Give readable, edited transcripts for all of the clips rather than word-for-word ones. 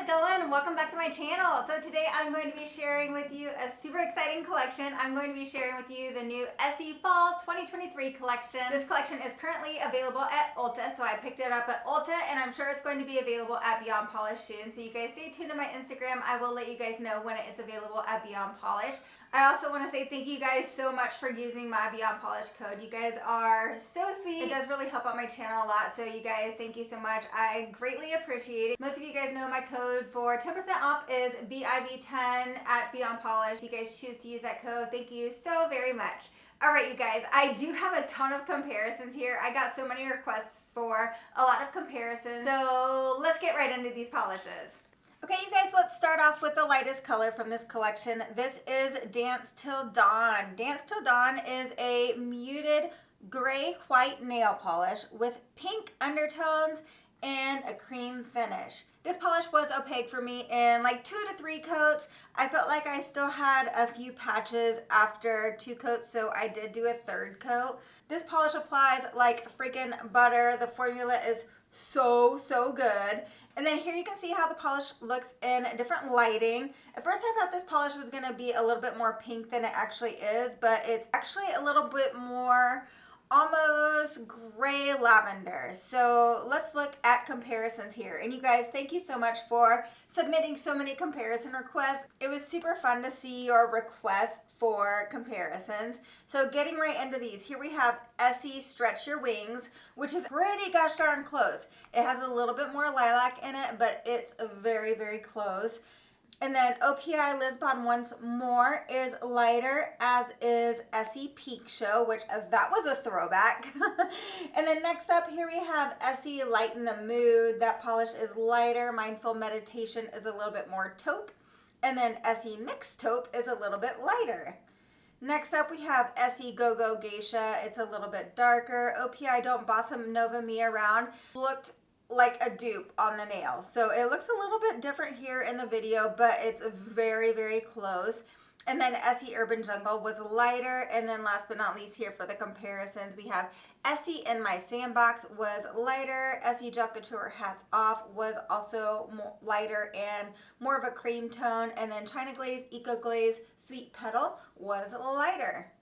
it going? Welcome back to my channel. So today I'm going to be sharing with you a super exciting collection. I'm going to be sharing with you the new Essie Fall 2023 collection. This collection is currently available at Ulta, so I picked it up at Ulta and I'm sure it's going to be available at Beyond Polish soon. So you guys stay tuned to my Instagram. I will let you guys know when it's available at Beyond Polish. I also want to say thank you guys so much for using my Beyond Polish code. You guys are so sweet. It does really help out my channel a lot. So you guys, thank you so much. I greatly appreciate it. Most of you guys know my code for 10% off is BIB10 at Beyond Polish. If you guys choose to use that code, thank you so very much. All right, you guys, I do have a ton of comparisons here. I got so many requests for a lot of comparisons. So let's get right into these polishes. Okay, you guys, let's start off with the lightest color from this collection. This is Dance Till Dawn. Dance Till Dawn is a muted gray-white nail polish with pink undertones and a cream finish. This polish was opaque for me in like 2 to 3 coats. I felt like I still had a few patches after 2 coats, so I did do a 3rd coat. This polish applies like freaking butter. The formula is so good. And then here you can see how the polish looks in different lighting. At first I thought this polish was going to be a little bit more pink than it actually is, but it's actually a little bit more almost gray lavender. So let's look at comparisons here. And you guys, thank you so much for submitting so many comparison requests. It was super fun to see your requests for comparisons. So getting right into these, here we have Essie Stretch Your Wings, which is pretty gosh darn close. It has a little bit more lilac in it, but it's very close. And then OPI Lisbon Once More is lighter, as is Essie Peak Show, which that was a throwback. And then next up here we have Essie Lighten the Mood. That polish is lighter. Mindful Meditation is a little bit more taupe. And then Essie Mixed Taupe is a little bit lighter. Next up we have Essie Go Go Geisha. It's a little bit darker. OPI Don't Bossa Nova Me Around looked like a dupe on the nail. So it looks a little bit different here in the video, but it's very close. And then Essie Urban Jungle was lighter. And then last but not least here for the comparisons, we have Essie In My Sandbox was lighter. Essie Gel Couture Hats Off was also lighter and more of a cream tone. And then China Glaze Eco Glaze Sweet Petal was lighter.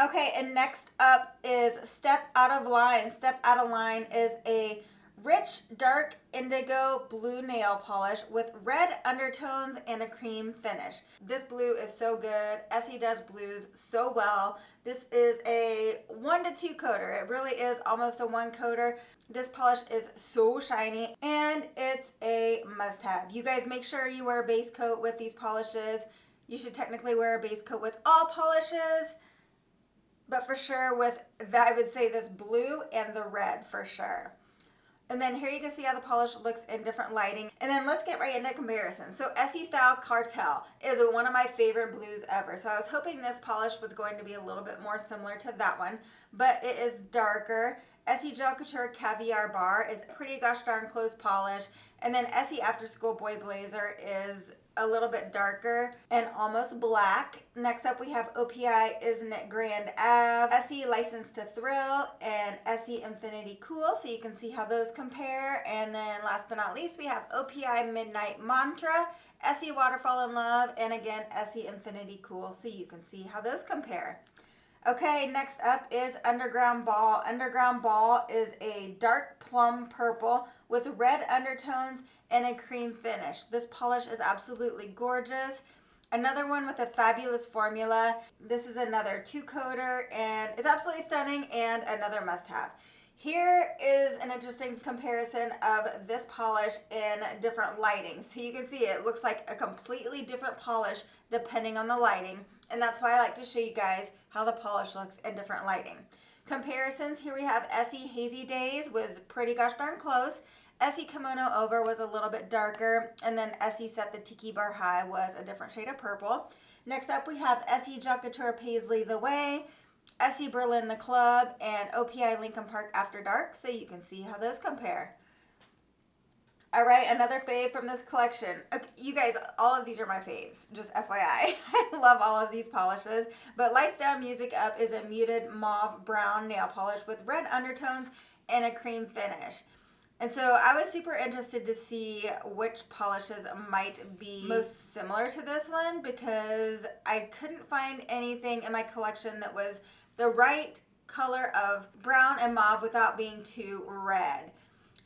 Okay, and next up is Step Out of Line. Step Out of Line is a rich, dark indigo blue nail polish with red undertones and a cream finish. This blue is so good. Essie does blues so well. This is a 1 to 2 coater. It really is almost a 1 coater. This polish is so shiny and it's a must-have. You guys make sure you wear a base coat with these polishes. You should technically wear a base coat with all polishes, but for sure with that, I would say this blue and the red for sure. And then here you can see how the polish looks in different lighting. And then let's get right into comparison. So Essie Style Cartel is one of my favorite blues ever. So I was hoping this polish was going to be a little bit more similar to that one, but it is darker. Essie Gel Couture Caviar Bar is a pretty gosh darn close polish. And then Essie After School Boy Blazer is a little bit darker and almost black. Next up we have OPI Isn't It Grand Ave, Essie License to Thrill, and Essie Infinity Cool, so you can see how those compare. And then last but not least we have OPI Midnight Mantra, Essie Waterfall in Love, and again Essie Infinity Cool, so you can see how those compare. Okay, next up is Underground Ball. Underground Ball is a dark plum purple with red undertones and a cream finish. This polish is absolutely gorgeous. Another one with a fabulous formula. This is another 2-coater and it's absolutely stunning and another must-have. Here is an interesting comparison of this polish in different lighting. So you can see it looks like a completely different polish depending on the lighting. And that's why I like to show you guys how the polish looks in different lighting. Comparisons, here we have Essie Hazy Days was pretty gosh darn close. Essie Kimono Over was a little bit darker. And then Essie Set the Tiki Bar High was a different shade of purple. Next up we have Essie Gel Couture Paisley The Way, Essie Berlin The Club, and OPI Lincoln Park After Dark, so you can see how those compare. All right, another fave from this collection. Okay, you guys, all of these are my faves, just FYI. I love all of these polishes, but Lights Down Music Up is a muted mauve brown nail polish with red undertones and a cream finish. And so I was super interested to see which polishes might be most similar to this one because I couldn't find anything in my collection that was the right color of brown and mauve without being too red.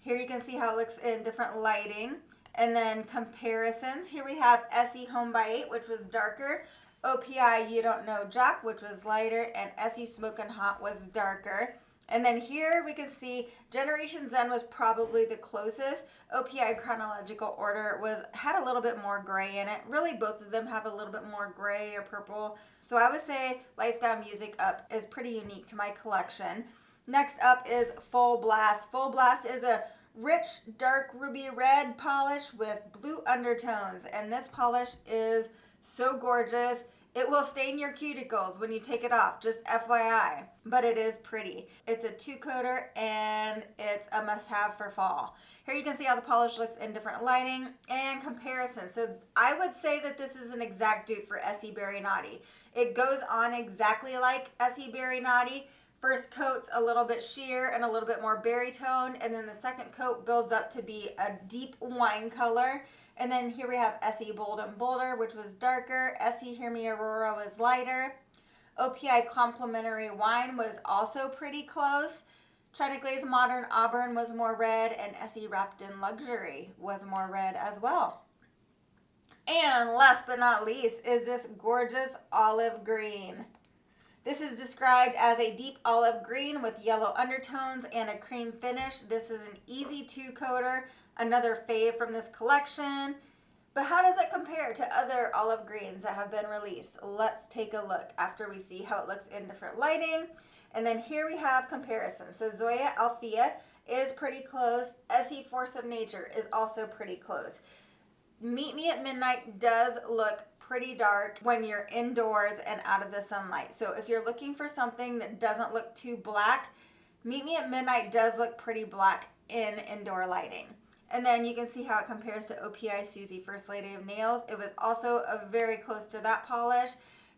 Here you can see how it looks in different lighting. And then comparisons. Here we have Essie Home by 8, which was darker. OPI You Don't Know Jack, which was lighter. And Essie Smokin' Hot was darker. And then here we can see Generation Zen was probably the closest. OPI Chronological Order had a little bit more gray in it. Really, both of them have a little bit more gray or purple. So I would say Lights Down Music Up is pretty unique to my collection. Next up is Full Blast. Full Blast is a rich, dark ruby red polish with blue undertones. And this polish is so gorgeous. It will stain your cuticles when you take it off, just FYI, but it is pretty. It's a 2-coater and it's a must-have for fall. Here you can see how the polish looks in different lighting and comparison. So I would say that this is an exact dupe for Essie Berry Naughty. It goes on exactly like Essie Berry Naughty. First coat's a little bit sheer and a little bit more berry tone, and then the second coat builds up to be a deep wine color. And then here we have Essie Bold and Bolder, which was darker. Essie Hear Me Aurora was lighter. OPI Complimentary Wine was also pretty close. China Glaze Modern Auburn was more red, and Essie Wrapped in Luxury was more red as well. And last but not least is this gorgeous olive green. This is described as a deep olive green with yellow undertones and a cream finish. This is an easy 2-coater, another fave from this collection. But how does it compare to other olive greens that have been released? Let's take a look after we see how it looks in different lighting. And then here we have comparisons. So Zoya Althea is pretty close. Essie Force of Nature is also pretty close. Meet Me at Midnight does look pretty dark when you're indoors and out of the sunlight. So if you're looking for something that doesn't look too black, Meet Me at Midnight does look pretty black in indoor lighting. And then you can see how it compares to OPI Susie First Lady of Nails. It was also very close to that polish.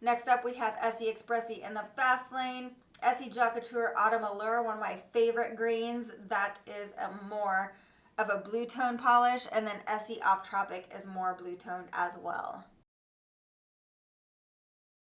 Next up we have Essie Expressie in the Fast Lane. Essie Jacques Couture Autumn Allure, one of my favorite greens. That is a more of a blue tone polish. And then Essie Off Tropic is more blue toned as well.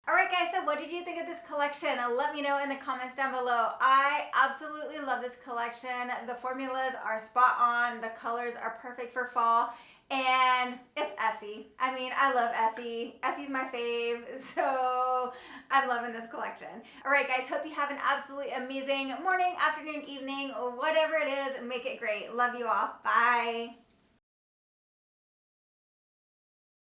Alright guys, so what did you think of this collection? Let me know in the comments down below. I absolutely love this collection. The formulas are spot on. The colors are perfect for fall. And it's Essie. I mean, I love Essie. Essie's my fave, so I'm loving this collection. Alright guys, hope you have an absolutely amazing morning, afternoon, evening, whatever it is. Make it great. Love you all. Bye.